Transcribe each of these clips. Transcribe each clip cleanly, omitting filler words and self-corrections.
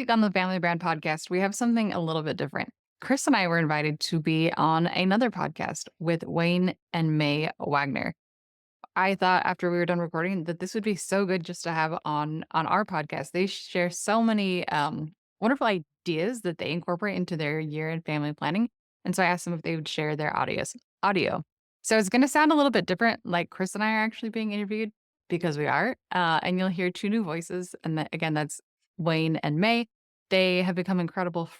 week on the Family Brand podcast, we have something a little bit different. Chris and I were invited to be on another podcast with Wayne and Mae Wagner. I thought after we were done recording that this would be so good just to have on our podcast. They share so many wonderful ideas that they incorporate into their year-end family planning. And so I asked them if they would share their audio. So it's going to sound a little bit different, like Chris and I are actually being interviewed because we are. And you'll hear two new voices. And again, that's Wayne and Mae. They have become incredible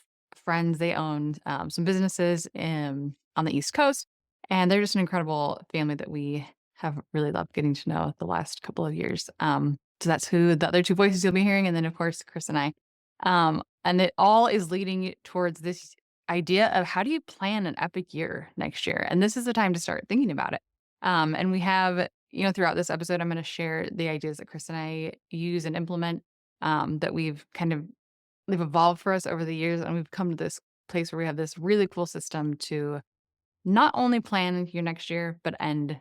friends. They own some businesses on the East Coast. And they're just an incredible family that we have really loved getting to know the last couple of years. So that's who the other two voices you'll be hearing. And then, of course, Chris and I. And it all is leading towards this idea of how do you plan an epic year next year? And this is the time to start thinking about it. And we have, throughout this episode, I'm going to share the ideas that Chris and I use and implement that they've evolved for us over the years. And we've come to this place where we have this really cool system to not only plan your next year, but end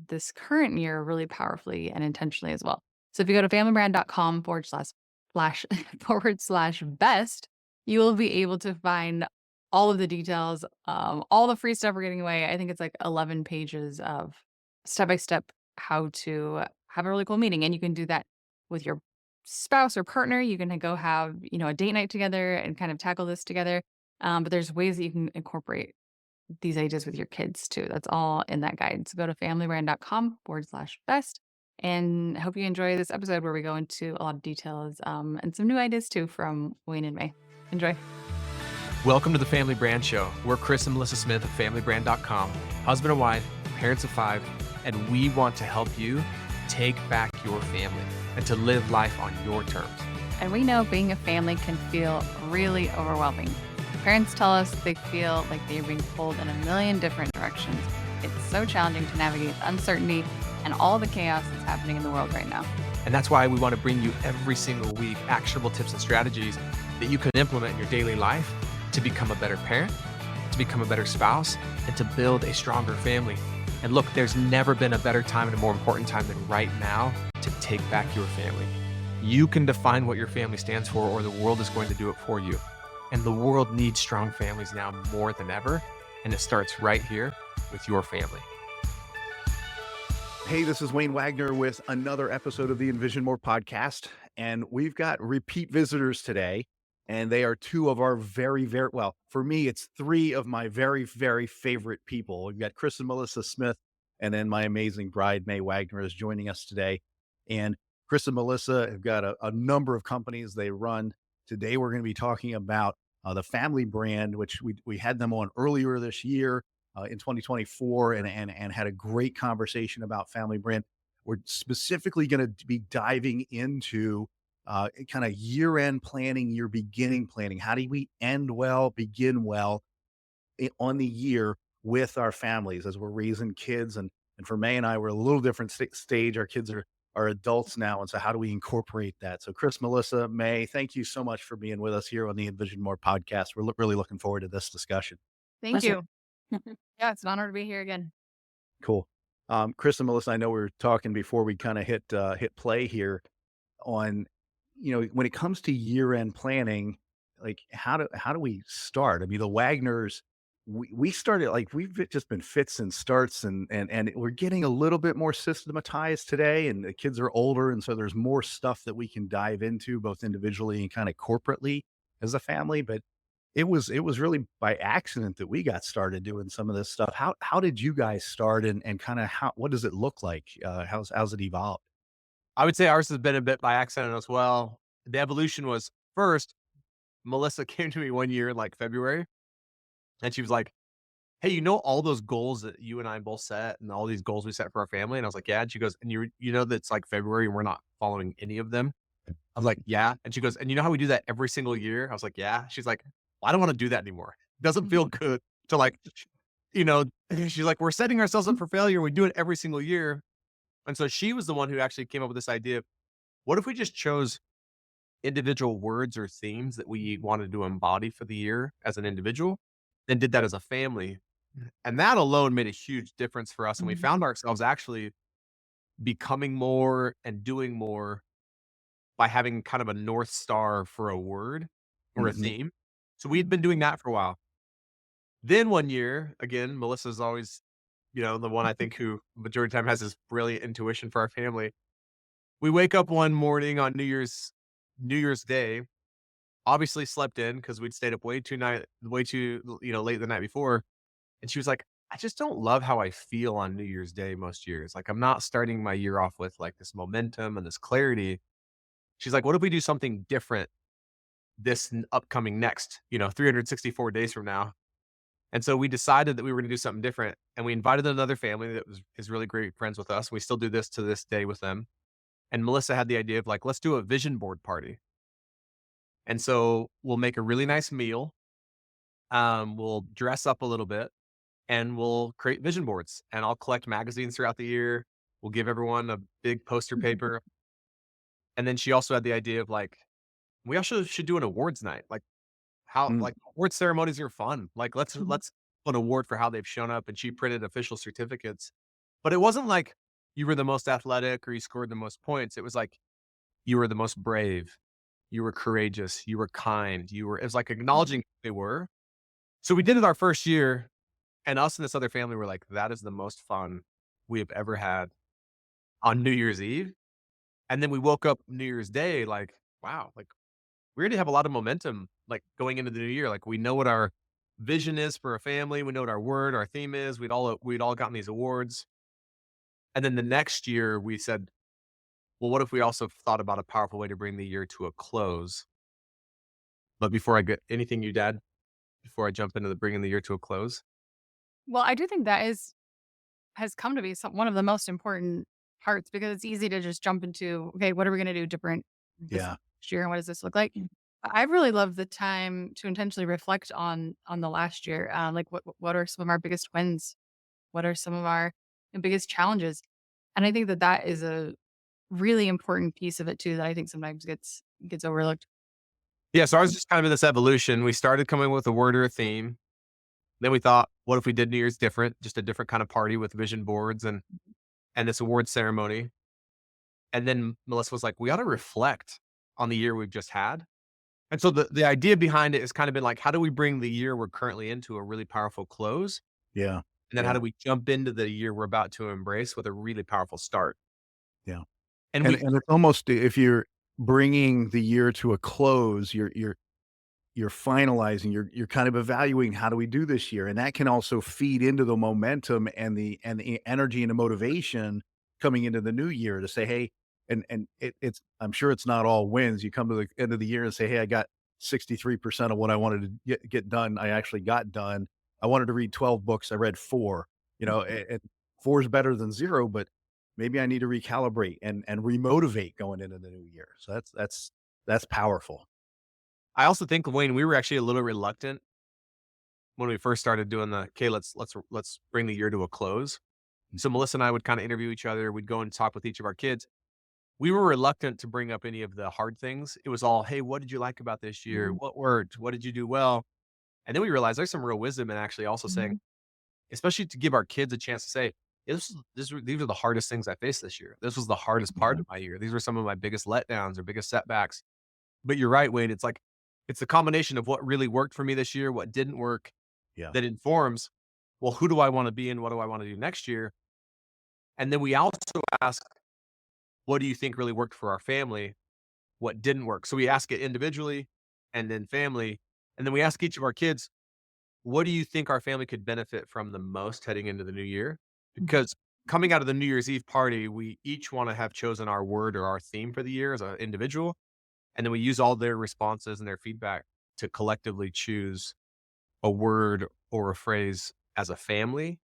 this current year really powerfully and intentionally as well. So if you go to familybrand.com forward slash best, you will be able to find all of the details, all the free stuff we're getting away. I think it's like 11 pages of step-by-step how to have a really cool meeting. And you can do that with your spouse or partner. You can go have, a date night together and kind of tackle this together. But there's ways that you can incorporate these ideas with your kids too. That's all in that guide. So go to familybrand.com forward slash best. And I hope you enjoy this episode where we go into a lot of details and some new ideas too from Wayne and Mae. Enjoy. Welcome to the Family Brand Show. We're Chris and Melissa Smith of familybrand.com, husband and wife, parents of 5, and we want to help you take back your family and to live life on your terms. And we know being a family can feel really overwhelming. Parents tell us they feel like they're being pulled in a million different directions. It's so challenging to navigate the uncertainty and all the chaos that's happening in the world right now. And that's why we want to bring you every single week actionable tips and strategies that you can implement in your daily life to become a better parent, to become a better spouse, and to build a stronger family. And look, there's never been a better time and a more important time than right now to take back your family. You can define what your family stands for, or the world is going to do it for you. And the world needs strong families now more than ever. And it starts right here with your family. Hey, this is Wayne Wagner with another episode of the Envision More podcast. And we've got repeat visitors today. And they are two of our for me, it's three of my very, very favorite people. We've got Chris and Melissa Smith, and then my amazing bride, Mae Wagner, is joining us today. And Chris and Melissa have got a number of companies they run. Today, we're going to be talking about the Family Brand, which we had them on earlier this year in 2024 and had a great conversation about Family Brand. We're specifically going to be diving into kind of year-end planning, year beginning planning. How do we end well, begin well on the year with our families as we're raising kids? And for Mae and I, we're a little different stage. Our kids are adults now. And so how do we incorporate that? So Chris, Melissa, Mae, thank you so much for being with us here on the Envision More podcast. We're really looking forward to this discussion. Thank you. Yeah, it's an honor to be here again. Cool. Chris and Melissa, I know we were talking before we kind of hit play here on, when it comes to year-end planning, like how do we start? I mean, the Wagners, we started, like, we've just been fits and starts and we're getting a little bit more systematized today, and the kids are older. And so there's more stuff that we can dive into both individually and kind of corporately as a family. But it was really by accident that we got started doing some of this stuff. How did you guys start and kind of what does it look like? How's it evolved? I would say ours has been a bit by accident as well. The evolution was first, Melissa came to me one year in like February, and she was like, "Hey, all those goals that you and I both set and all these goals we set for our family?" And I was like, "Yeah." And she goes, "And you know that it's like February and we're not following any of them?" I was like, "Yeah." And she goes, "And you know how we do that every single year?" I was like, "Yeah." She's like, "Well, I don't want to do that anymore. It doesn't feel good to like, you know." She's like, "We're setting ourselves up for failure. We do it every single year." And so she was the one who actually came up with this idea of, what if we just chose individual words or themes that we wanted to embody for the year as an individual, then did that as a family? And that alone made a huge difference for us. And we found ourselves actually becoming more and doing more by having kind of a North Star for a word or a Mhm. theme. So we'd been doing that for a while. Then one year, again, Melissa's always, the one I think who majority of the time has this brilliant intuition for our family. We wake up one morning on New Year's Day, obviously slept in because we'd stayed up way too, late the night before. And she was like, I just don't love how I feel on New Year's Day most years. Like I'm not starting my year off with like this momentum and this clarity. She's like, what if we do something different this upcoming next, 364 days from now? And so we decided that we were going to do something different. And we invited another family that is really great friends with us. We still do this to this day with them. And Melissa had the idea of like, let's do a vision board party. And so we'll make a really nice meal. We'll dress up a little bit and we'll create vision boards and I'll collect magazines throughout the year. We'll give everyone a big poster paper. And then she also had the idea of like, we also should do an awards night. Like how Mm. like award ceremonies are fun. Like Mhm. let's put an award for how they've shown up. And she printed official certificates. But it wasn't like you were the most athletic or you scored the most points. It was like you were the most brave. You were courageous. You were kind. It was like acknowledging who they were. So we did it our first year. And us and this other family were like, that is the most fun we have ever had on New Year's Eve. And then we woke up New Year's Day like, wow, like we already have a lot of momentum like going into the new year. Like we know what our vision is for a family. We know what our theme is. We'd all gotten these awards. And then the next year we said, well, what if we also thought about a powerful way to bring the year to a close? But before I get anything you dad, before I jump into the bringing the year to a close. Well, I do think that has come to be one of the most important parts because it's easy to just jump into, okay, what are we going to do different this Yeah. next year and what does this look like? I've really loved the time to intentionally reflect on the last year. Like what are some of our biggest wins? What are some of our biggest challenges? And I think that that is a really important piece of it too that I think sometimes gets overlooked. Yeah, so I was just kind of in this evolution. We started coming with a word or a theme. Then we thought, what if we did New Year's different, just a different kind of party with vision boards and this award ceremony. And then Melissa was like, we ought to reflect on the year we've just had. And so the idea behind it has kind of been like, how do we bring the year we're currently into a really powerful close? Yeah. And then how Yeah. do we jump into the year we're about to embrace with a really powerful start? Yeah. And And we and it's almost if you're bringing the year to a close, you're finalizing, you're kind of evaluating how do we do this year, and that can also feed into the momentum and the energy and the motivation coming into the new year to say, "Hey," and it's I'm sure it's not all wins. You come to the end of the year and say, "Hey, I got 63% of what I wanted to get done. I actually got done. I wanted to read 12 books. I read 4." And 4 is better than 0, but maybe I need to recalibrate and remotivate going into the new year. So that's powerful. I also think, Wayne, we were actually a little reluctant when we first started doing the okay, let's bring the year to a close. So Melissa and I would kind of interview each other. We'd go and talk with each of our kids. We were reluctant to bring up any of the hard things. It was all, hey, what did you like about this year? Mhm. What worked? What did you do well? And then we realized there's some real wisdom in actually also saying, Mhm. especially to give our kids a chance to say, these are the hardest things I faced this year. This was the hardest part of my year. These were some of my biggest letdowns or biggest setbacks. But you're right, Wayne. It's like, it's a combination of what really worked for me this year, what didn't work Yeah. that informs, well, who do I want to be and what do I want to do next year? And then we also ask, what do you think really worked for our family? What didn't work? So we ask it individually and then family. And then we ask each of our kids, what do you think our family could benefit from the most heading into the new year? Mhm. Because coming out of the New Year's Eve party, we each want to have chosen our word or our theme for the year as an individual. And then we use all their responses and their feedback to collectively choose a word or a phrase as a family,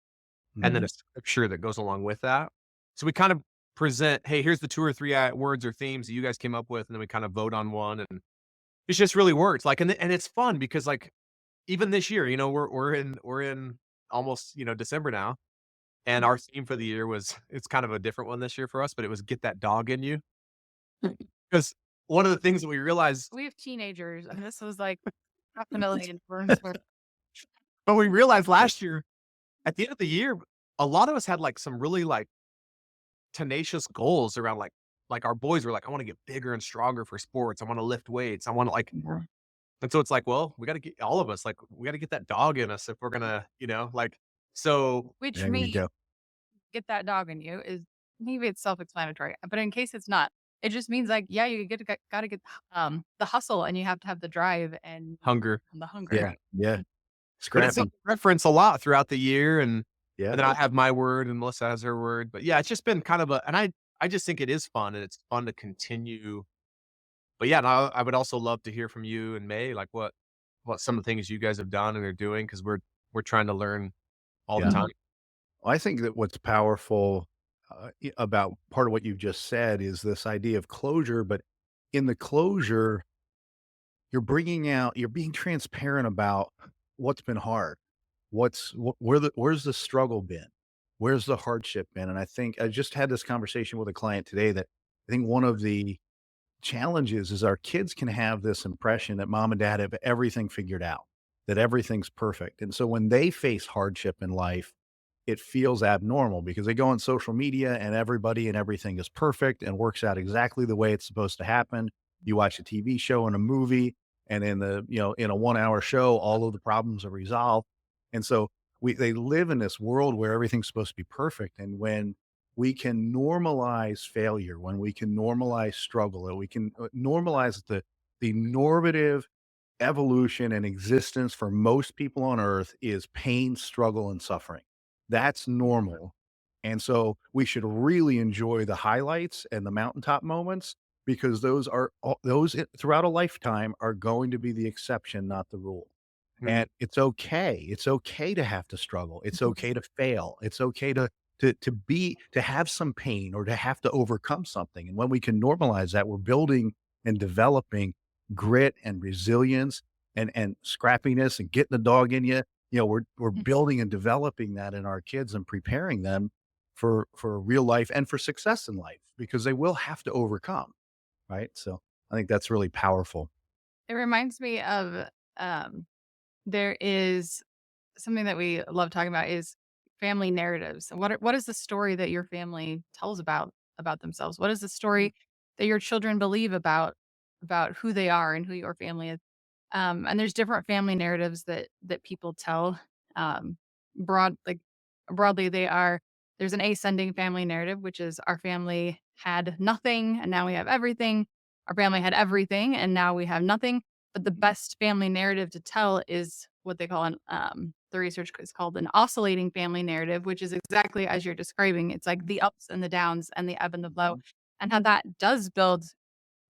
and then Mhm. a scripture that goes along with that. So we kind of present, hey, here's the 2 or 3 words or themes that you guys came up with, and then we kind of vote on one, and it's just really worked. Like, and it's fun because like even this year, we're in almost December now, and our theme for the year was it's kind of a different one this year for us, but it was get that dog in you because one of the things that we realized, We have teenagers, and this was like definitely influenced. but we realized last year at the end of the year, a lot of us had like some really like tenacious goals around like like our boys were like, I want to get bigger and stronger for sports. I want to lift weights. I want to like, Mhm. and so it's like, well, we got to get all of us, like, we got to get that dog in us if we're gonna, like, so Which There you me go. get that dog in you is maybe it's self-explanatory, but in case it's not, it just means like, yeah, you gotta get the hustle and you have to have the drive and hunger. the hunger. Yeah. Yeah. But it's Scrappy. something I reference a lot throughout the year, Yeah. and then I have my word and Melissa has her word. But yeah, it's just been kind of and I just think it is fun and it's fun to continue. But yeah, and I would also love to hear from you and May, like what some of the things you guys have done and are doing because we're trying to learn all the Yeah. time. Well, I think that what's powerful about part of what you've just said is this idea of closure, but in the closure, you're being transparent about what's been hard. Where's the struggle been? Where's the hardship been? And I think I just had this conversation with a client today that I think one of the challenges is our kids can have this impression that mom and dad have everything figured out, that everything's perfect. And so when they face hardship in life, it feels abnormal because they go on social media and everybody and everything is perfect and works out exactly the way it's supposed to happen. You watch a TV show and a movie, and in a 1 hour show, all of the problems are resolved. And so they live in this world where everything's supposed to be perfect. And when we can normalize failure, when we can normalize struggle, and we can normalize the normative evolution and existence for most people on earth is pain, struggle, and suffering. That's normal. And so we should really enjoy the highlights and the mountaintop moments because throughout a lifetime are going to be the exception, not the rule. Mhm. And it's okay. It's okay to have to struggle. It's okay to fail. It's okay to have some pain or to have to overcome something. And when we can normalize that, we're building and developing grit and resilience and scrappiness and getting the dog in you. We're building and developing that in our kids and preparing them for real life and for success in life because they will have to overcome, right? So I think that's really powerful. It reminds me of um there is something that we love talking about is family narratives. What is the story that your family tells about themselves? What is the story that your children believe about who they are and who your family is? And there's different family narratives that people tell. Um, broadly, there's an ascending family narrative, which is our family had nothing and now we have everything. Our family had everything and now we have nothing. But the best family narrative to tell is what they call the research is called an oscillating family narrative, which is exactly as you're describing. It's like the ups and the downs and the ebb and the flow, and how that does build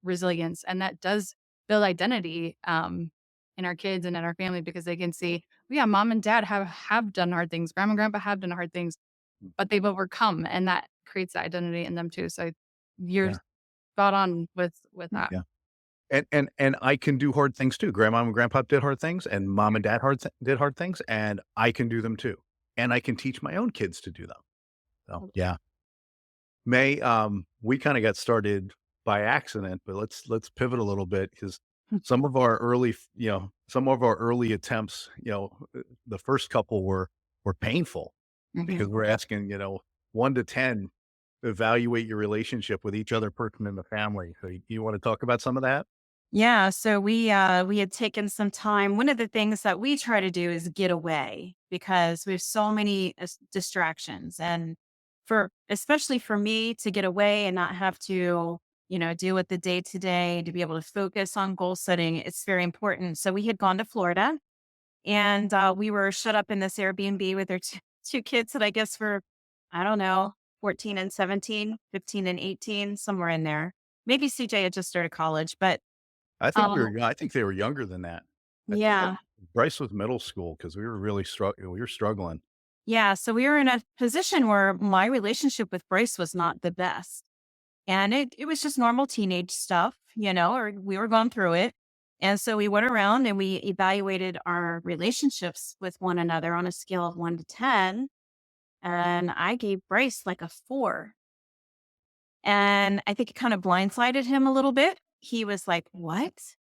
resilience and that does build identity in our kids and in our family because they can see, "Oh, yeah, mom and dad have done hard things. Grandma and grandpa have done hard things, but they've overcome, and that creates that identity in them too. So you're Yeah. spot on with that. Yeah. And I can do hard things too. Grandma and grandpa did hard things, and mom and dad did hard things, and I can do them too. And I can teach my own kids to do them. So yeah. May, we kinda got started by accident, but let's pivot a little bit because some of our early attempts, the first couple were painful Mhm. because we're asking, 1 to 10, evaluate your relationship with each other person in the family. So you wanna talk about some of that? Yeah, so we had taken some time. One of the things that we try to do is get away because we have so many distractions, and for especially for me to get away and not have to, deal with the day to day, to be able to focus on goal setting, it's very important. So we had gone to Florida, and we were shut up in this Airbnb with our two kids that I guess were, I don't know, 14 and 17, 15 and 18, somewhere in there. Maybe CJ had just started college, but um, I think they were younger than that. yeah. Bryce was middle school because we were struggling. Yeah. So we were in a position where my relationship with Bryce was not the best. And it was just normal teenage stuff, or we were going through it. And so we went around and we evaluated our relationships with one another on a scale of 1 to 10. And I gave Bryce like a 4. And I think it kind of blindsided him a little bit. He was like, "What?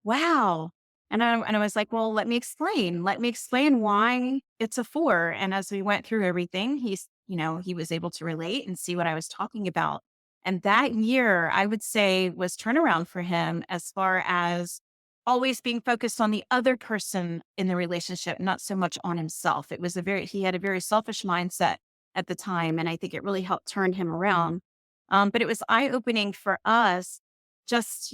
Wow." And I was like, "Well, let me explain. Let me explain why it's a 4." And as we went through everything, he was able to relate and see what I was talking about. And that year, I would say, was turnaround for him as far as always being focused on the other person in the relationship, not so much on himself. He had a very selfish mindset at the time. And I think it really helped turn him around. But it was eye opening for us, just,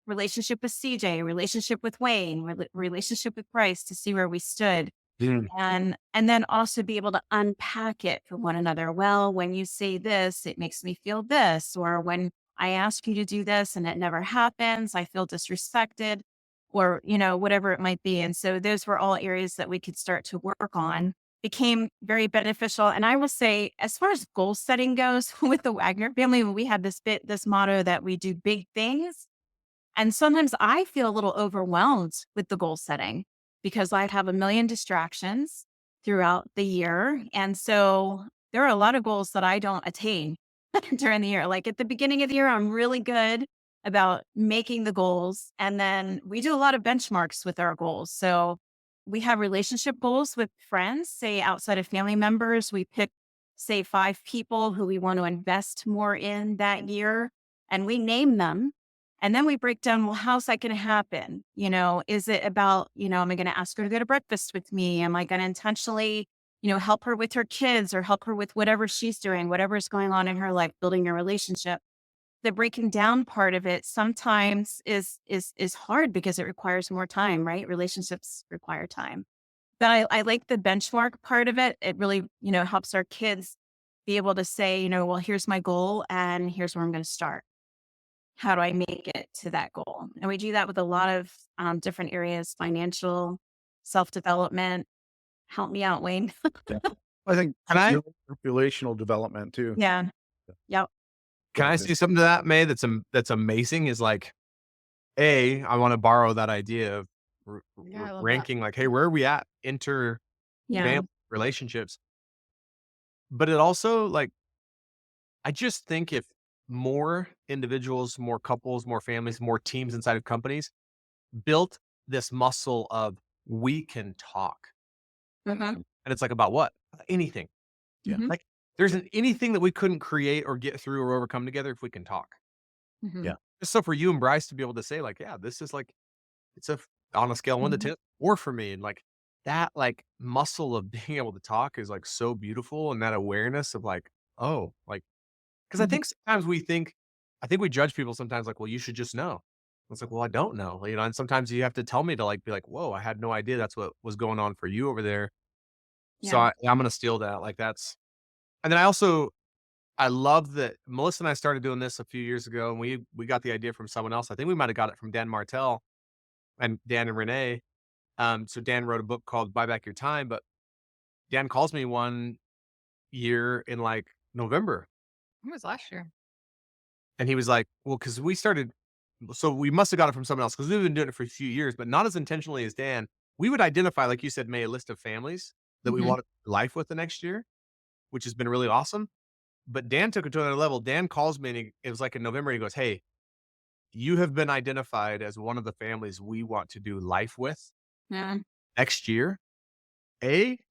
relationship with CJ, relationship with Wayne, relationship with Bryce, to see where we stood, Mm. and then also be able to unpack it for one another. Well, when you say this, it makes me feel this, or when I ask you to do this and it never happens, I feel disrespected, or whatever it might be. And so those were all areas that we could start to work on, became very beneficial. And I will say, as far as goal setting goes, with the Wagner family, we have this motto that we do big things, and sometimes I feel a little overwhelmed with the goal setting because I have a million distractions throughout the year. And so there are a lot of goals that I don't attain during the year. Like at the beginning of the year, I'm really good about making the goals. And then we do a lot of benchmarks with our goals. So we have relationship goals with friends, say outside of family members. We pick, say, 5 people who we want to invest more in that year, and we name them, and then we break down, well, how's that going to happen? Is it about, am I going to ask her to go to breakfast with me? Am I going to intentionally, help her with her kids or help her with whatever she's doing, whatever's going on in her life, building a relationship? The breaking down part of it sometimes is hard because it requires more time, right? Relationships require time. But I like the benchmark part of it. It really, helps our kids be able to say, well, here's my goal and here's where I'm going to start. How do I make it to that goal? And we do that with a lot of different areas: financial, self development. Help me out, Wayne. Yeah. I think Can I relational development too. Yeah. Yep. can I say something to that, May? That's amazing. Is like, I want to borrow that idea of Yeah, I love that. ranking. Like, hey, where are we at inter Yeah. family relationships? But it also like, I just think if more individuals, more couples, more families, more teams inside of companies built this muscle of we can talk. Mhm. And it's like about what? Anything. Yeah. Mhm. Like there isn't anything that we couldn't create or get through or overcome together if we can talk. Mhm. Yeah. Just so for you and Bryce to be able to say, like, yeah, this is like it's on a scale 1 to Mhm. 10 or for me. And like that like muscle of being able to talk is like so beautiful. And that awareness of like, oh, like, because I Mhm. think sometimes I think we judge people sometimes like, well, you should just know. It's like, well, I don't know, and sometimes you have to tell me to like be like, whoa, I had no idea that's what was going on for you over there. So Yeah. I'm gonna steal that. Like that's, and then I love that Melissa and I started doing this a few years ago, and we got the idea from someone else. I think we might have got it from Dan Martell and Dan and Renee. So Dan wrote a book called Buy Back Your Time, but Dan calls me one year in like November, When was last year? and he was like, "Well, because we started, so we must have got it from someone else because we've been doing it for a few years, but not as intentionally as Dan. We would identify, like you said, May, a list of families that we Mhm. wanted life with the next year, which has been really awesome. But Dan took it to another level. Dan calls me, and it was like in November. He goes, "Hey, you have been identified as one of the families we want to do life with Yeah. next year.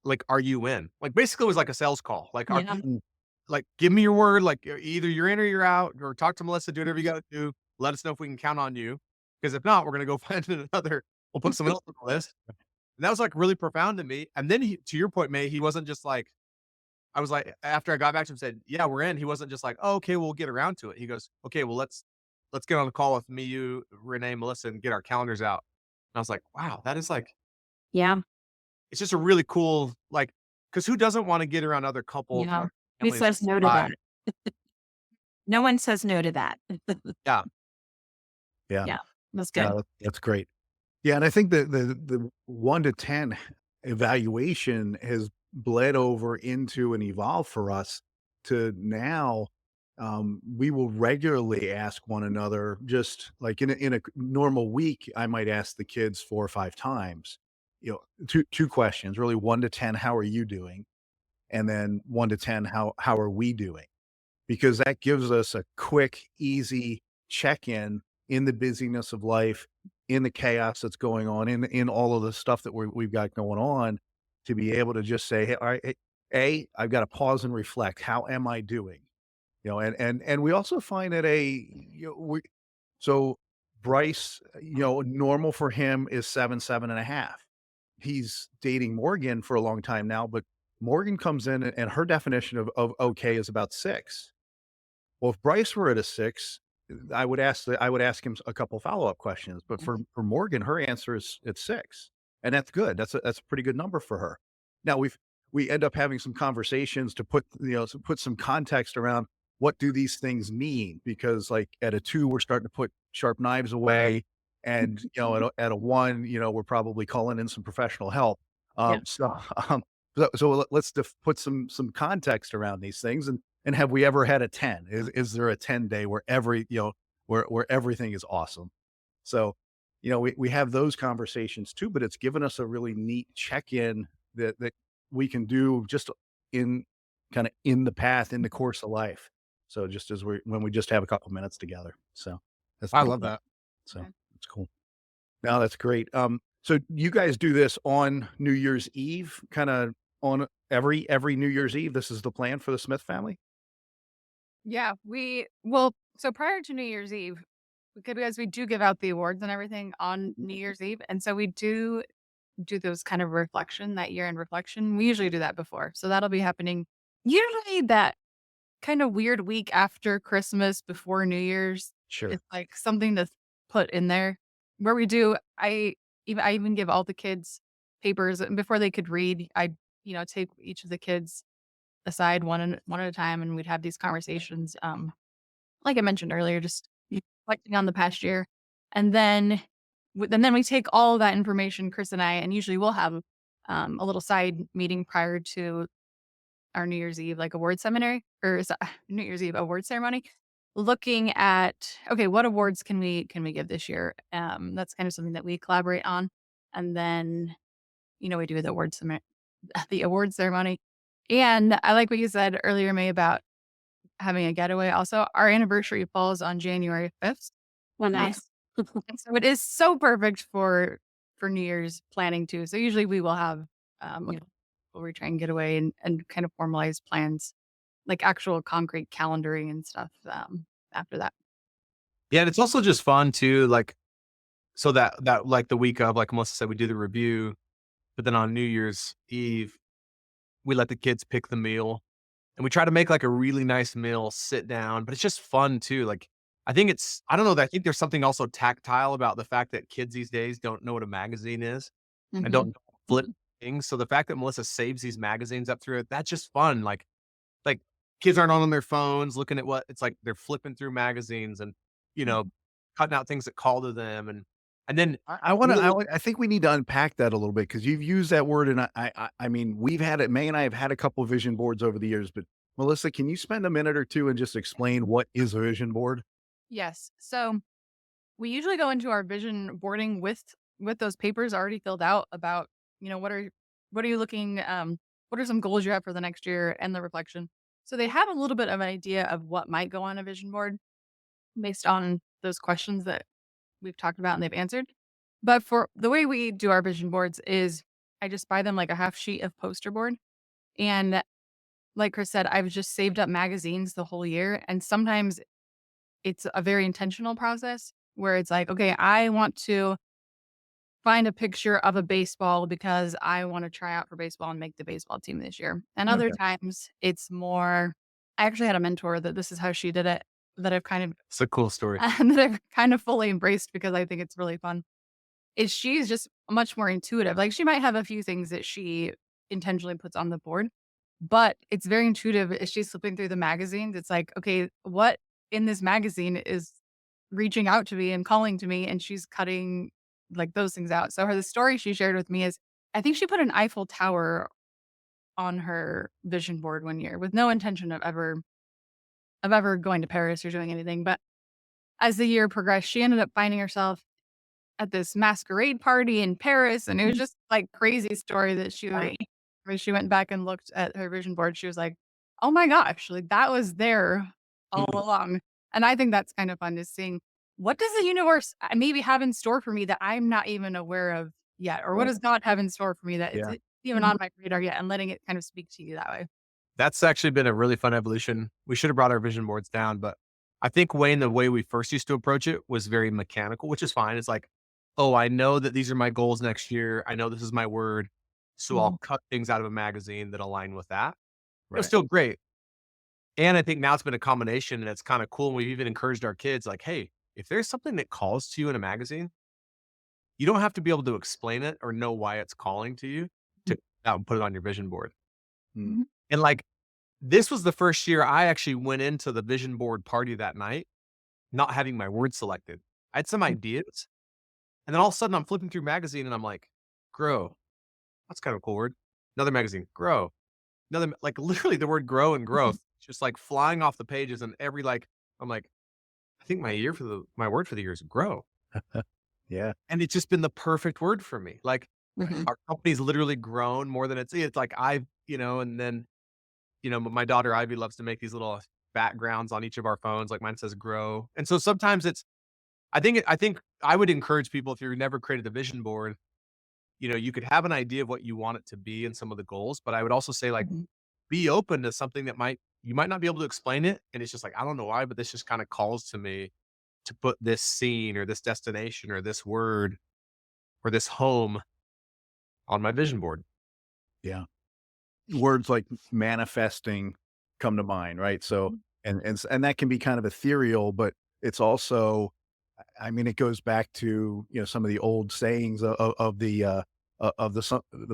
Like, are you in?" Like, basically, it was like a sales call. Like, are Yeah. you like, give me your word. Like, either you're in or you're out, or talk to Melissa, do whatever you got to do. Let us know if we can count on you. Because if not, we're gonna go find another. We'll put someone else on the list. And that was like really profound to me. And then to your point, May, he wasn't just like, I was like, after I got back to him and said, "Yeah, we're in." He wasn't just like, "Oh, okay, we'll get around to it." He goes, "Okay, well, let's get on a call with me, you, Renee, Melissa, and get our calendars out." And I was like, "Wow, that is like, Yeah. it's just a really cool like, because who doesn't want to get around other couples, Yeah. other Who families? says no to that? No one says no to that. Yeah, Yeah. Yeah. That's Yeah. good. That's great. Yeah. And I think the 1 to 10 evaluation has bled over into and evolved for us to now. We will regularly ask one another, just like in a normal week, I might ask the kids 4 or 5 times, two questions, really 1 to 10, how are you doing? And then 1 to 10, how are we doing? Because that gives us a quick, easy check in the busyness of life, in the chaos that's going on, in all of the stuff that we've got going on, to be able to just say, "Hey, all right, I've got to pause and reflect. How am I doing?" And we also find that so Bryce, normal for him is 7, 7.5. He's dating Morgan for a long time now, but Morgan comes in and her definition of okay is about 6. Well, if Bryce were at a 6, I would ask him a couple follow-up questions, but for Morgan, her answer is it's 6, and that's good. That's a pretty good number for her. Now we end up having some conversations to put some context around what do these things mean, because, like, at a 2, we're starting to put sharp knives away, and, at a 1, we're probably calling in some professional help. Yeah. Um, let's put some context around these things, and have we ever had a 10? Is there a 10 day where where everything is awesome? So, we have those conversations too, but it's given us a really neat check-in that we can do just in kind of in the path, in the course of life. So just as when we just have a couple minutes together. So that's I pretty love cool. that. So Okay. that's cool. No, that's great. So you guys do this on New Year's Eve, kind of on every New Year's Eve. This is the plan for the Smith family. Yeah, well, so prior to New Year's Eve, because we do give out the awards and everything on New Year's Eve, and so we do those kind of that year-end reflection. We usually do that before, so that'll be happening usually that kind of weird week after Christmas, before New Year's. Sure. It's like something to put in there where we do. I even give all the kids papers, and before they could read, I take each of the kids aside one at a time, and we'd have these conversations. Like I mentioned earlier, just reflecting on the past year, and then we take all that information, Chris and I, and usually we'll have a little side meeting prior to our New Year's Eve, like award seminary New Year's Eve award ceremony, looking at, okay, what awards can we give this year? That's kind of something that we collaborate on, and then we do the award ceremony. And I like what you said earlier, May, about having a getaway. Also, our anniversary falls on January 5th. Well, Um, nice. and so it is so perfect for New Year's planning too. So usually we will have where we try and get away and kind of formalize plans, like actual concrete calendaring and stuff after that. Yeah, and it's also just fun too, like, so that like the week of, like Melissa said, we do the review, but then on New Year's Eve, we let the kids pick the meal, and we try to make like a really nice meal, sit down, but it's just fun too. Like, I don't know, I think there's something also tactile about the fact that kids these days don't know what a magazine is and Hmm. don't flip things. So the fact that Melissa saves these magazines up through it, that's just fun. Like, kids aren't on their phones looking at what it's like, they're flipping through magazines and, you know, cutting out things that call to them, and then I wanna really I think we need to unpack that a little bit, because you've used that word, and I mean, we've had it. May and I have had a couple of vision boards over the years, but Melissa, can you spend a minute or 2 and just explain what is a vision board? Yes. So we usually go into our vision boarding with those papers already filled out about what are you looking what are some goals you have for the next year, and the reflection. So they have a little bit of an idea of what might go on a vision board based on those questions that we've talked about and they've answered. But for the way we do our vision boards is I just buy them like a half sheet of poster board. And like Chris said, I've just saved up magazines the whole year. And sometimes it's a very intentional process where it's like, okay, I want to find a picture of a baseball because I want to try out for baseball and make the baseball team this year. And other Okay. times it's more, I actually had a mentor that this is how she did it, that I've kind of it's a cool story. that I've kind of fully embraced because I think it's really fun. Is she's just much more intuitive. Like, she might have a few things that she intentionally puts on the board, but it's very intuitive as she's flipping through the magazines. It's like, okay, what in this magazine is reaching out to me and calling to me? And she's cutting like those things out. So the story she shared with me is, I think she put an Eiffel Tower on her vision board one year with no intention of ever going to Paris or doing anything. But as the year progressed, she ended up finding herself at this masquerade party in Paris, and it was just, like, crazy story that Right. when she went back and looked at her vision board, she was like, "Oh my gosh, like, that was there all Mhm. along." And I think that's kind of fun, is seeing what does the universe, maybe have in store for me that I'm not even aware of yet, or what Right. does God have in store for me that Yeah. isn't even on my radar yet, and letting it kind of speak to you that way. That's actually been a really fun evolution. We should have brought our vision boards down, but I think Wayne, the way we first used to approach it was very mechanical, which is fine. It's like, oh, I know that these are my goals next year. I know this is my word. So I'll Mhm. cut things out of a magazine that align with that. It was Right. still great. And I think now it's been a combination and it's kind of cool. And we've even encouraged our kids like, hey, if there's something that calls to you in a magazine, you don't have to be able to explain it or know why it's calling to you to Mhm. out and put it on your vision board. Mm. Mhm. And like this was the first year I actually went into the vision board party that night, not having my word selected. I had some ideas, and then all of a sudden I'm flipping through magazine and I'm like, grow. That's kind of a cool word. Another magazine, grow. Like literally the word grow and Mhm. growth, just like flying off the pages and every like, I'm like, I think my word for the year is grow. Yeah. And it's just been the perfect word for me. Like Mhm. our company's literally grown more than it's like and then my daughter Ivy loves to make these little backgrounds on each of our phones. Like mine says grow. And so sometimes I think I would encourage people if you've never created a vision board, you could have an idea of what you want it to be and some of the goals, but I would also say like Mhm. be open to something that you might not be able to explain it. And it's just like, I don't know why, but this just kind of calls to me to put this scene or this destination or this word or this home on my vision board. Yeah. Words like manifesting come to mind, right? So, Mhm. and that can be kind of ethereal, but it's also, I mean, it goes back to, some of the old sayings of the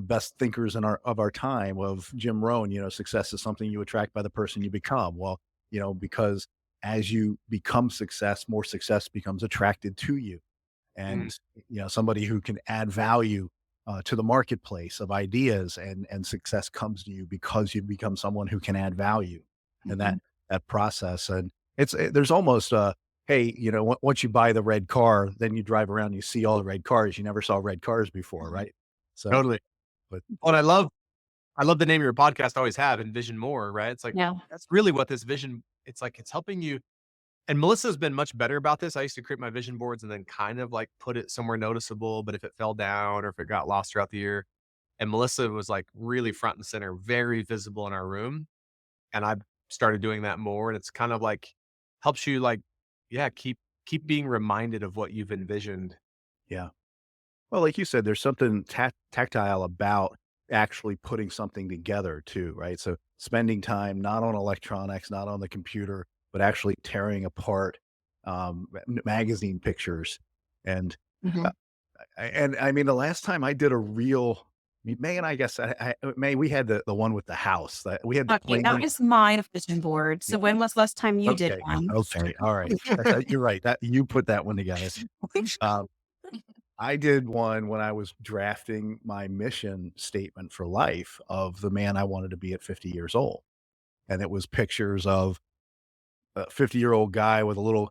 best thinkers in our time, of Jim Rohn. Success is something you attract by the person you become. Well, because as you become success, more success becomes attracted to you. Mm, And somebody who can add value to the marketplace of ideas, and success comes to you because you become someone who can add value, and that Mhm. that process. And there's almost a, hey, once you buy the red car, then you drive around, you see all the red cars, you never saw red cars before, Mhm. right? So, totally. but Oh, and I love the name of your podcast, always have, Envision More, right? It's like, Yeah. that's really what this vision it's like it's helping you. And Melissa's been much better about this. I used to create my vision boards and then kind of like put it somewhere noticeable, but if it fell down or if it got lost throughout the year. And Melissa was like really front and center, very visible in our room. And I started doing that more. And it's kind of like helps you like, yeah, keep being reminded of what you've envisioned. yeah. Well, like you said, there's something tactile about actually putting something together too, right? So spending time not on electronics, not on the computer, but actually tearing apart magazine pictures. And uh, Mhm. and I mean, the last time I did a real, May, and I guess May, we had the one with the house that we had the Okay, that plane. was my vision board. Yeah. So when was last time you did Okay. one? Okay. All right. You're right. That you put that one together. Um, I did one when I was drafting my mission statement for life of the man I wanted to be at 50 years old. And it was pictures of a 50-year-old guy with a little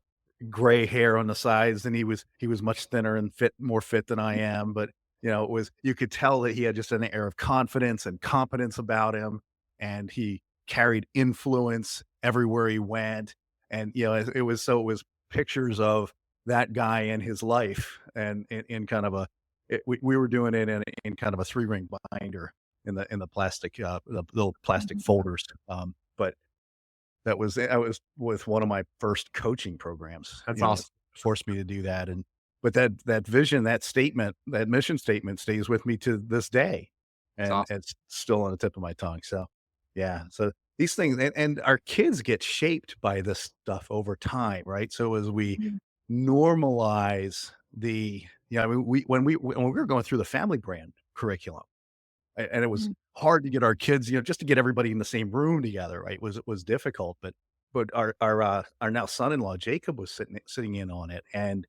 gray hair on the sides, and he was much thinner and more fit than I am, but, it was, you could tell that he had just an air of confidence and competence about him, and he carried influence everywhere he went. And, it was pictures of that guy in his life, and in kind of we were doing it in kind of a 3-ring binder in the plastic, the little plastic Mhm. folders, but that was with one of my first coaching programs, That's awesome. forced me to do that. And but that vision, that statement, that mission statement stays with me to this day, That's and awesome. it's still on the tip of my tongue. So, yeah, so these things, and our kids get shaped by this stuff over time, right? So as we Mhm. normalize I mean, when we were going through the family brand curriculum, and it was Mhm. hard to get our kids, just to get everybody in the same room together, right? Was difficult, but our now son-in-law Jacob was sitting in on it, and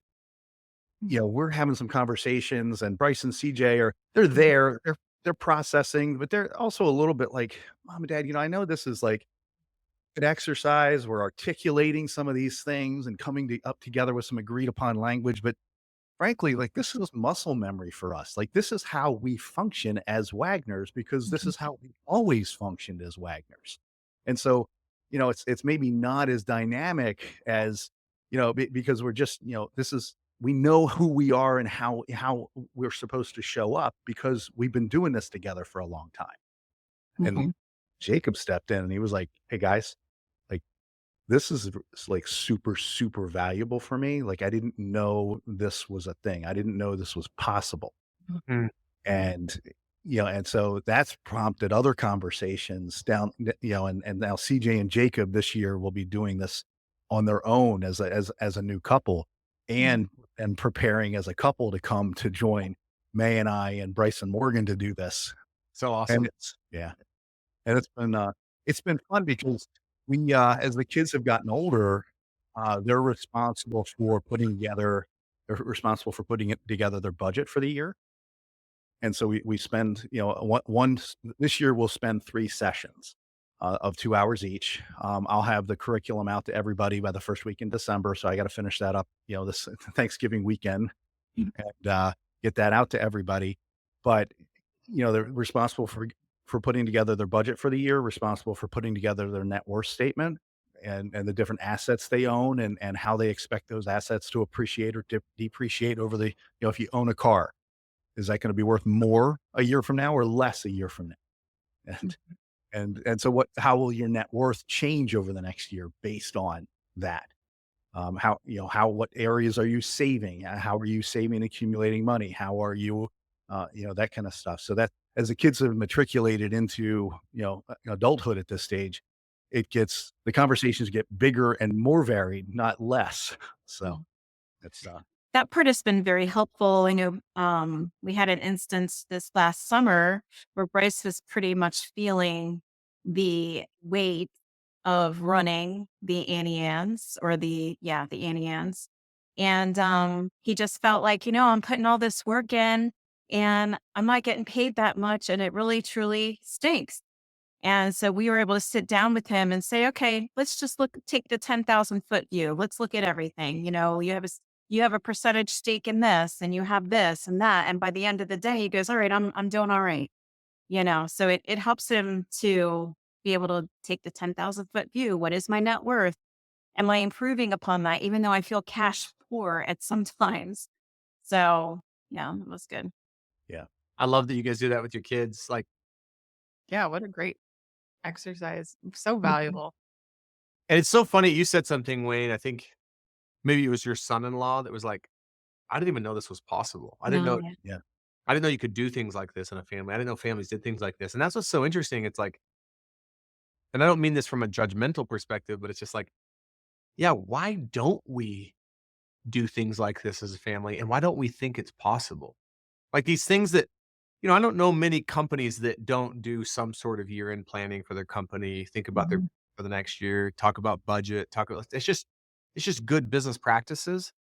we're having some conversations, and Bryce and CJ they're Mhm. there, they're processing, but they're also a little bit like, Mom and Dad, I know this is like an exercise. We're articulating some of these things and coming up together with some agreed upon language, but frankly, like, this is muscle memory for us. Like, this is how we function as Wagners, because this Mhm. is how we always functioned as Wagners. And so, it's maybe not as dynamic as, because we're just, we know who we are and how we're supposed to show up because we've been doing this together for a long time. And Mhm. Jacob stepped in and he was like, "Hey guys, like this is like super, super valuable for me. Like I didn't know this was a thing. I didn't know this was possible." Mm. And, and so that's prompted other conversations down, and now CJ and Jacob this year will be doing this on their own as a new couple Mhm. and preparing as a couple to come to join May and I and Bryson Morgan to do this. So And awesome. and it's been fun because as the kids have gotten older, they're responsible for putting it together their budget for the year. And so we spend, this year we'll spend 3 sessions, of 2 hours each. I'll have the curriculum out to everybody by the first week in December, so I gotta finish that up, this Thanksgiving weekend and, get that out to everybody. But, they're responsible for putting together their budget for the year, responsible for putting together their net worth statement and the different assets they own and how they expect those assets to appreciate or depreciate over if you own a car, is that gonna be worth more a year from now or less a year from now? And so how will your net worth change over the next year based on that? What areas are you saving? How are you saving, accumulating money? How are you, that kind of stuff. So that as the kids have matriculated into, adulthood at this stage, the conversations get bigger and more varied, not less. So Mhm. that's, That part has been very helpful. I know we had an instance this last summer where Bryce was pretty much feeling the weight of running the Annie Ann's or the Annie Ann's. And he just felt like, I'm putting all this work in and I'm not getting paid that much. And it really, truly stinks. And so we were able to sit down with him and say, okay, let's just take the 10,000-foot view. Let's look at everything. You have a percentage stake in this and you have this and that. And by the end of the day, he goes, all right, I'm doing all right. So it helps him to be able to take the 10,000-foot view. What is my net worth? Am I improving upon that? Even though I feel cash poor at some times. So yeah, it was good. yeah. I love that you guys do that with your kids. Like, Yeah, what a great exercise. So Mhm. valuable. And it's so funny. You said something, Wayne. I think maybe it was your son-in-law that was like, I didn't even know this was possible. No, yeah. Yeah. I didn't know you could do things like this in a family. I didn't know families did things like this. And that's what's so interesting. It's like, and I don't mean this from a judgmental perspective, but it's just like, yeah, why don't we do things like this as a family? And why don't we think it's possible? Like these things that, I don't know many companies that don't do some sort of year-end planning for their company, think about their Mhm. for the next year, talk about budget, talk about it's just good business practices.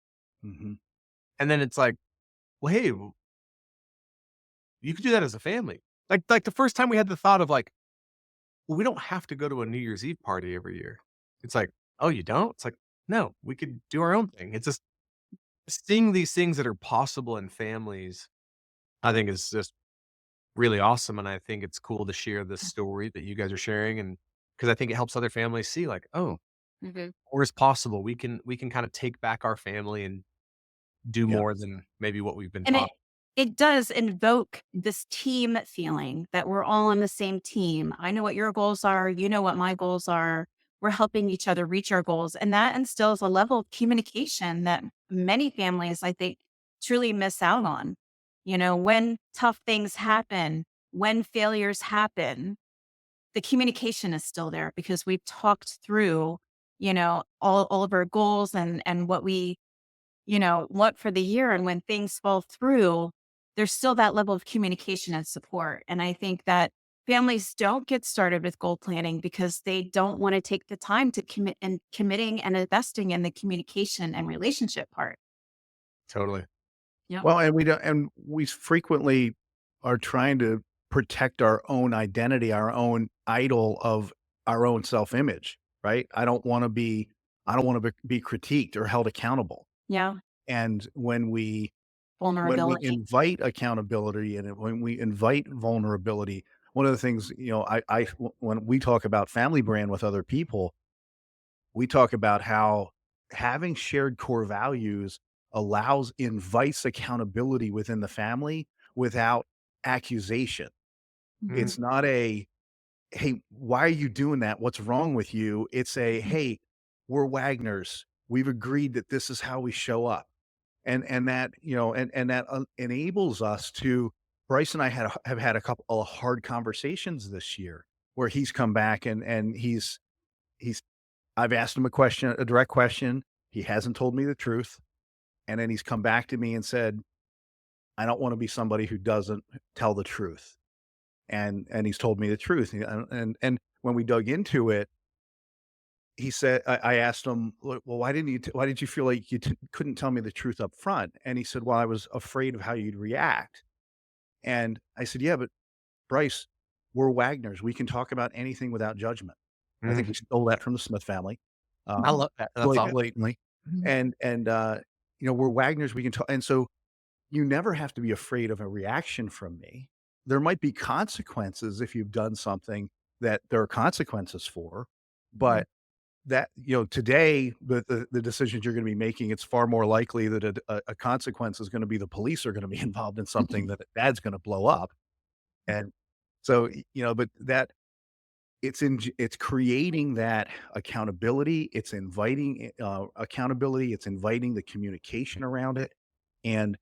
Mhm. And then it's like, well, hey, you could do that as a family. Like the first time we had the thought of like, well, we don't have to go to a New Year's Eve party every year. It's like, oh, you don't? It's like, no, we could do our own thing. It's just seeing these things that are possible in families, I think is just really awesome. And I think it's cool to share this story that you guys are sharing. And because I think it helps other families see like, oh, Mhm. or is possible. We can kind of take back our family and do Yeah. more than maybe what we've been And taught. it does invoke this team feeling that we're all on the same team. I know what your goals are, you know what my goals are. We're helping each other reach our goals. And that instills a level of communication that many families, I think, truly miss out on. When tough things happen, when failures happen, the communication is still there because we've talked through, all of our goals and what we what for the year. And when things fall through, there's still that level of communication and support. And I think that families don't get started with goal planning because they don't want to take the time to commit and committing and investing in the communication and relationship part. Totally. Yep. Well, and we frequently are trying to protect our own identity, our own idol of our own self-image, right? I don't want to be critiqued or held accountable. Yeah. And when we Vulnerability. invite accountability and when we invite vulnerability, one of the things, when we talk about family brand with other people, we talk about how having shared core values invites accountability within the family without accusation. Mhm. It's not a hey, why are you doing that? What's wrong with you? It's a, hey, we're Wagners. We've agreed that this is how we show up. And that, and that enables us to Bryce and I have had a couple of hard conversations this year where he's come back and he's I've asked him a direct question. He hasn't told me the truth. And then he's come back to me and said, I don't want to be somebody who doesn't tell the truth. And he's told me the truth. And when we dug into it, he said, I asked him, well, why did you feel like you couldn't tell me the truth up front? And he said, well, I was afraid of how you'd react. And I said, yeah, but Bryce, we're Wagners. We can talk about anything without judgment. I think Mhm. he stole that from the Smith family, I um, love that. That's awesome. blatantly. Mhm. And we're Wagners. We can talk. And so you never have to be afraid of a reaction from me. There might be consequences if you've done something that there are consequences for, Mhm. but today, the decisions you're gonna be making, it's far more likely that a consequence is gonna be the police are gonna be involved in something that dad's gonna blow up, and so, but that it's creating that accountability, it's inviting, accountability, it's inviting the communication around it, and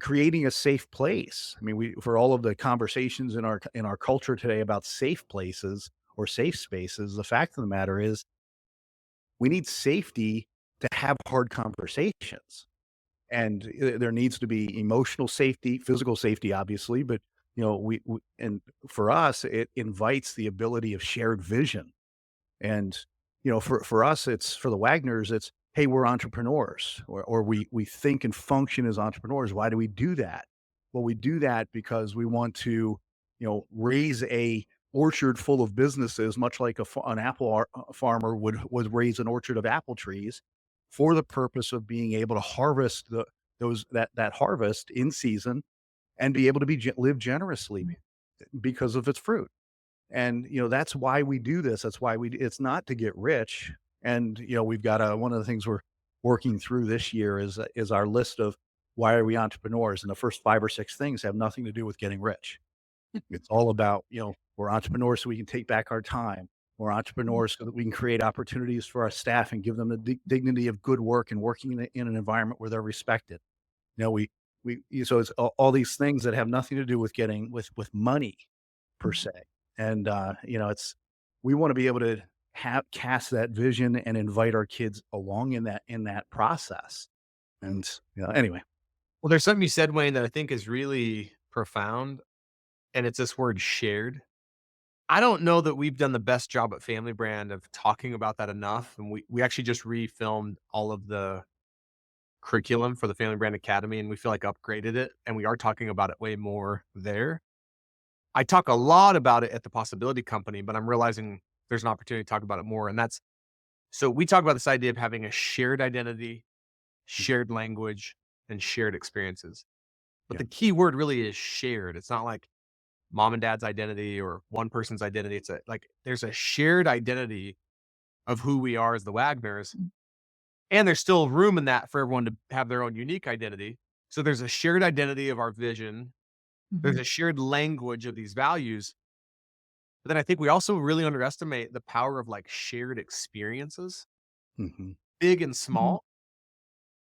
creating a safe place. I mean, we for all of the conversations in our culture today about safe places or safe spaces, the fact of the matter is we need safety to have hard conversations. And there needs to be emotional safety, physical safety, obviously, but and for us, it invites the ability of shared vision. And for us, it's for the Wagners, it's hey, we're entrepreneurs, or we think and function as entrepreneurs. Why do we do that? Well, we do that because we want to, raise a orchard full of businesses, much like an farmer would raise an orchard of apple trees, for the purpose of being able to harvest that harvest in season and be able to live generously because of its fruit. And, that's why we do this. That's why it's not to get rich. And, we've got one of the things we're working through this year is our list of why are we entrepreneurs? And the first 5 or 6 things have nothing to do with getting rich. It's all about, we're entrepreneurs so we can take back our time. We're entrepreneurs so that we can create opportunities for our staff and give them the dignity of good work and working in an environment where they're respected. So it's all these things that have nothing to do with getting with money per se. And it's we want to be able to have cast that vision and invite our kids along in that process. And anyway. Well, there's something you said, Wayne, that I think is really profound, and it's this word shared. I don't know that we've done the best job at Family Brand of talking about that enough. And we actually just refilmed all of the curriculum for the Family Brand Academy, and we feel like upgraded it. And we are talking about it way more there. I talk a lot about it at the Possibility Company, but I'm realizing there's an opportunity to talk about it more. And that's so we talk about this idea of having a shared identity, shared language, and shared experiences. But Yeah. the key word really is shared. It's not like mom and dad's identity or one person's identity. It's like there's a shared identity of who we are as the Wagners, and there's still room in that for everyone to have their own unique identity. So there's a shared identity of our vision. There's Mhm. a shared language of these values. But then I think we also really underestimate the power of like shared experiences, Mhm. big and Mhm. small,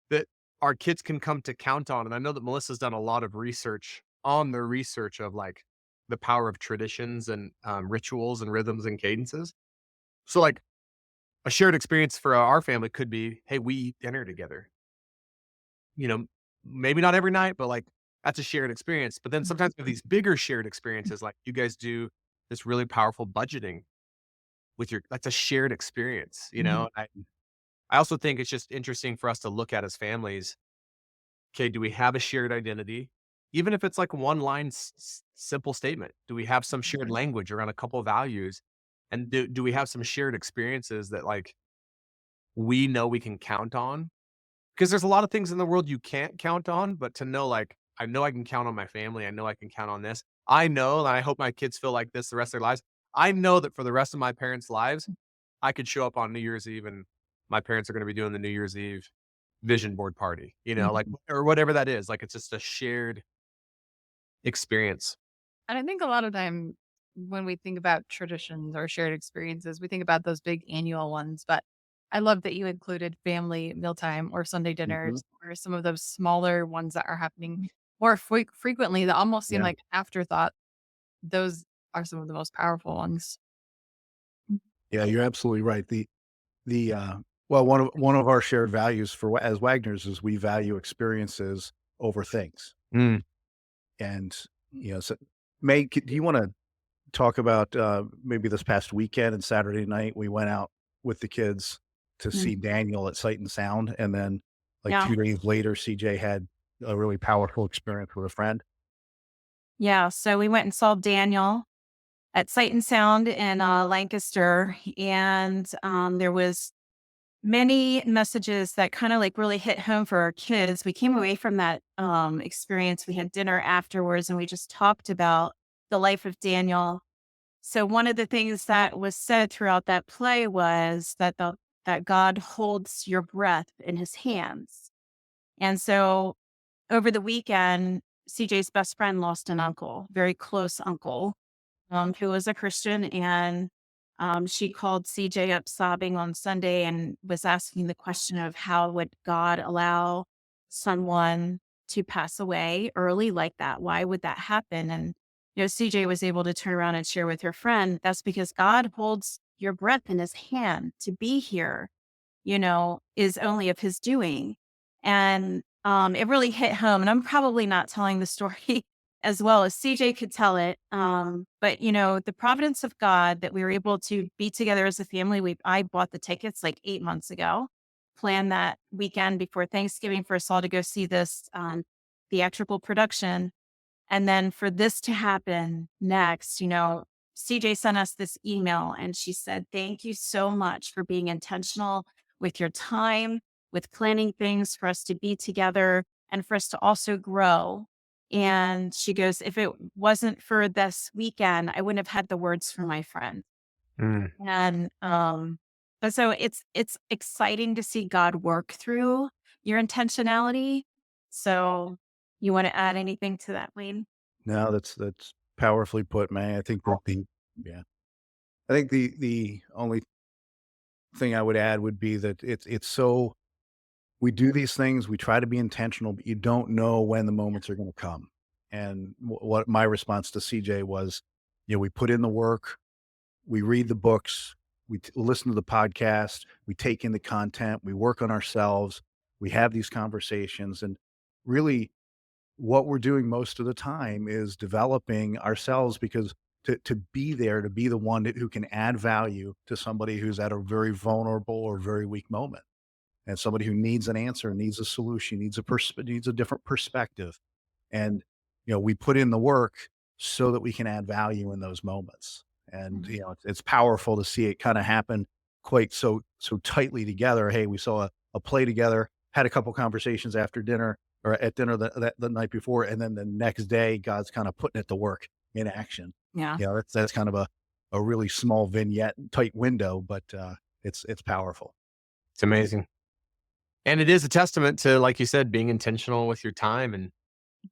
that our kids can come to count on. And I know that Melissa's done a lot of research on the research of like the power of traditions and rituals and rhythms and cadences. So, like a shared experience for our family could be, hey, we eat dinner together. You know, maybe not every night, but like that's a shared experience. But then sometimes we have these bigger shared experiences, like you guys do this really powerful budgeting with your, that's a shared experience, you Mhm. know? I also think it's just interesting for us to look at as families. Okay, do we have a shared identity? Even if it's like one line, simple statement, do we have some shared language around a couple of values? And do we have some shared experiences that like we know we can count on? Because there's a lot of things in the world you can't count on, but to know like, I know I can count on my family. I know I can count on this. I know, and I hope my kids feel like this the rest of their lives. I know that for the rest of my parents' lives, I could show up on New Year's Eve and my parents are going to be doing the New Year's Eve vision board party, you know, like, Mhm. or whatever that is. Like, it's just a shared experience. And I think a lot of time when we think about traditions or shared experiences, we think about those big annual ones. But I love that you included family mealtime or Sunday Mhm. dinners or some of those smaller ones that are happening more frequently that almost seem Yeah. like afterthought. Those are some of the most powerful ones. Yeah, you're absolutely right. The well, one of our shared values as Wagner's is we value experiences over things. Mm. And, so May, do you wanna talk about, maybe this past weekend and Saturday night, we went out with the kids to Mm. see Daniel at Sight and Sound, and then, like, Yeah. 2 days later, CJ had a really powerful experience with a friend. Yeah. So we went and saw Daniel at Sight and Sound in Lancaster, and there was many messages that kind of like really hit home for our kids. We came away from that experience. We had dinner afterwards, and we just talked about the life of Daniel. So one of the things that was said throughout that play was that God holds your breath in His hands, and so over the weekend, CJ's best friend lost an uncle, very close uncle, who was a Christian. And she called CJ up sobbing on Sunday and was asking the question of how would God allow someone to pass away early like that? Why would that happen? And, CJ was able to turn around and share with her friend, that's because God holds your breath in His hand. To be here, is only of His doing. And it really hit home. And I'm probably not telling the story as well as CJ could tell it. But the providence of God that we were able to be together as a family. I bought the tickets like 8 months ago, planned that weekend before Thanksgiving for us all to go see this theatrical production. And then for this to happen next, CJ sent us this email and she said, "Thank you so much for being intentional with your time, with planning things for us to be together and for us to also grow." And she goes, "If it wasn't for this weekend, I wouldn't have had the words for my friend." Mm. And so it's exciting to see God work through your intentionality. So you want to add anything to that, Wayne? No, that's powerfully put, May. I think that the yeah. I think the only thing I would add would be that it's so we do these things, we try to be intentional, but you don't know when the moments are gonna come. And what my response to CJ was, we put in the work, we read the books, we listen to the podcast, we take in the content, we work on ourselves, we have these conversations, and really what we're doing most of the time is developing ourselves because to be there, to be the one who can add value to somebody who's at a very vulnerable or very weak moment, and somebody who needs an answer, needs a solution, needs a different perspective. And, we put in the work so that we can add value in those moments. And, Mhm. it's powerful to see it kind of happen quite so tightly together. Hey, we saw a play together, had a couple conversations after dinner or at dinner the night before, and then the next day, God's kind of putting it to work in action. Yeah. That's kind of a really small vignette, tight window, but it's powerful. It's amazing. And it is a testament to, like you said, being intentional with your time and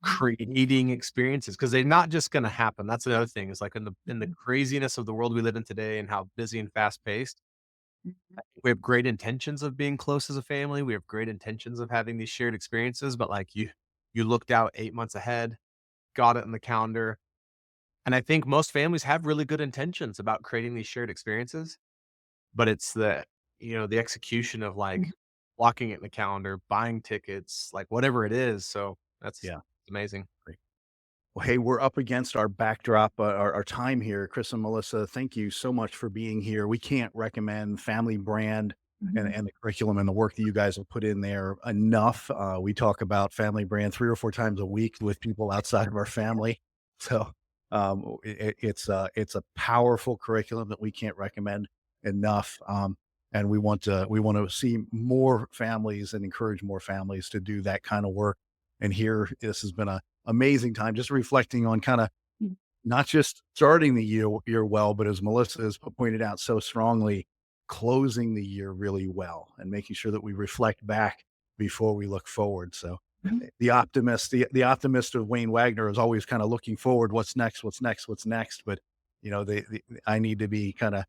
Mhm. creating experiences because they're not just going to happen. That's another thing. Is like in the Mhm. craziness of the world we live in today and how busy and fast paced, Mhm. we have great intentions of being close as a family. We have great intentions of having these shared experiences, but like you looked out 8 months ahead, got it in the calendar. And I think most families have really good intentions about creating these shared experiences, but it's the execution of like Mhm. blocking it in the calendar, buying tickets, like whatever it is. So that's Yeah. amazing. Well, hey, we're up against our backdrop, our time here. Chris and Melissa, thank you so much for being here. We can't recommend Family Brand Mhm. and the curriculum and the work that you guys have put in there enough. We talk about Family Brand 3 or 4 times a week with people outside of our family. So it's a powerful curriculum that we can't recommend enough. And we want to see more families and encourage more families to do that kind of work. And here, this has been a amazing time just reflecting on kind of Mhm. not just starting the year well, but as Melissa has pointed out so strongly, closing the year really well and making sure that we reflect back before we look forward. So the optimist of Wayne Wagner is always kind of looking forward, what's next, what's next, what's next. But I need to be kind of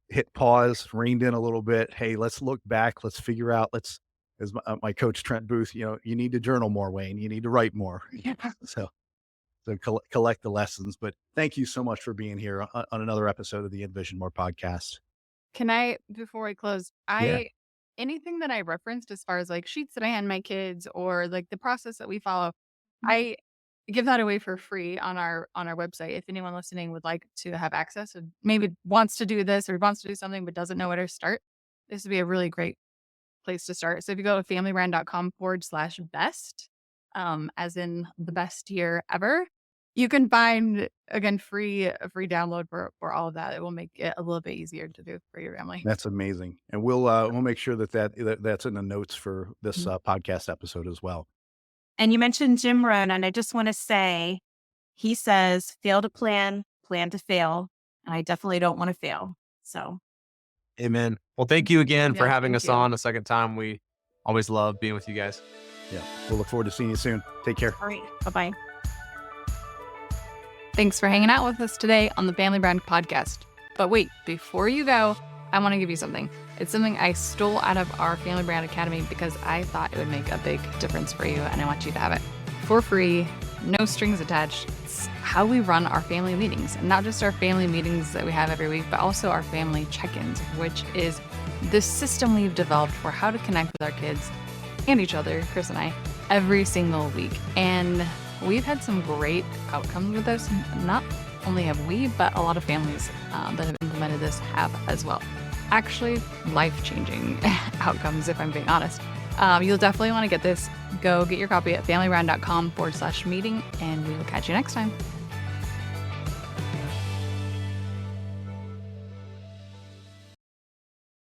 hit pause, reined in a little bit. Hey, let's look back. Let's figure out. As my coach Trent Booth, you need to journal more, Wayne. You need to write more. Yeah. So collect the lessons. But thank you so much for being here on another episode of the Envision More podcast. Can I, before we close, Yeah. anything that I referenced as far as like sheets that I hand my kids or like the process that we follow, I give that away for free on our website. If anyone listening would like to have access and maybe wants to do this or wants to do something but doesn't know where to start, this would be a really great place to start. So if you go to familybrand.com/best, as in the best year ever, you can find again a free download for all of that. It will make it a little bit easier to do for your family. That's amazing. And we'll make sure that's in the notes for this Mhm. podcast episode as well. And you mentioned Jim Rohn, and I just want to say, he says, fail to plan, plan to fail. And I definitely don't want to fail. So, Amen. Well, thank you again for Yeah, having thank us you. on a second time. We always love being with you guys. Yeah. We'll look forward to seeing you soon. Take care. all right. Bye-bye. Thanks for hanging out with us today on the Family Brand podcast. But wait, before you go, I want to give you something. It's something I stole out of our Family Brand Academy because I thought it would make a big difference for you, and I want you to have it for free, no strings attached. It's how we run our family meetings, and not just our family meetings that we have every week, but also our family check-ins, which is the system we've developed for how to connect with our kids and each other, Chris and I, every single week. And we've had some great outcomes with this. Not only have we, but a lot of families that have implemented this have as well. Actually, life-changing outcomes, if I'm being honest. You'll definitely want to get this. Go get your copy at familybrand.com/meeting, and we will catch you next time.